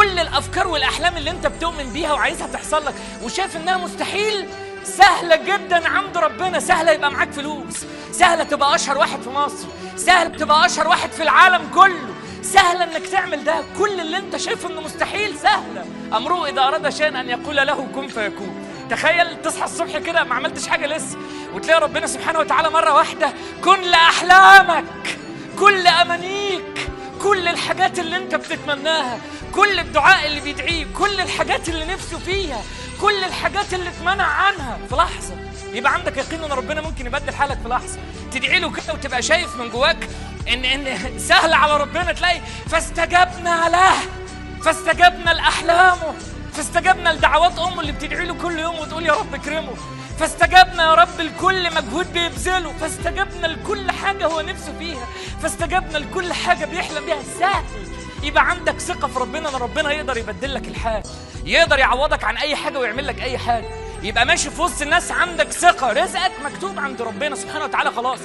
كل الافكار والاحلام اللي انت بتؤمن بيها وعايزها تحصل لك وشايف انها مستحيل سهله جدا عند ربنا. سهله يبقى معاك فلوس، سهله تبقى اشهر واحد في مصر، سهله تبقى اشهر واحد في العالم كله، سهله انك تعمل ده. كل اللي انت شايفه انه مستحيل سهله. امره اذا اراد شيئا ان يقول له كن فيكون. تخيل تصحى الصبح كده ما عملتش حاجه لسه وتلاقي ربنا سبحانه وتعالى مره واحده كن لاحلامك، كل امانيك، كل الحاجات اللي انت بتتمناها، كل الدعاء اللي بيدعيه، كل الحاجات اللي نفسه فيها، كل الحاجات اللي اتمنع عنها في لحظه. يبقى عندك يقين ان ربنا ممكن يبدل حالك في لحظه. تدعي له كده وتبقى شايف من جواك ان سهل على ربنا. تلاقي فاستجبنا له، فاستجبنا لاحلامه، فاستجبنا لدعوات امه اللي بتدعي له كل يوم وتقول يا رب اكرمه، فاستجبنا يا رب لكل مجهود بيبذله، فاستجبنا لكل حاجه هو نفسه فيها، فاستجبنا لكل حاجه بيحلم بيها. سهل يبقى عندك ثقه في ربنا ان ربنا يقدر يبدل لك الحال، يقدر يعوضك عن اي حاجه ويعمل لك اي حاجه. يبقى ماشي في وسط الناس عندك ثقه، رزقك مكتوب عند ربنا سبحانه وتعالى خلاص.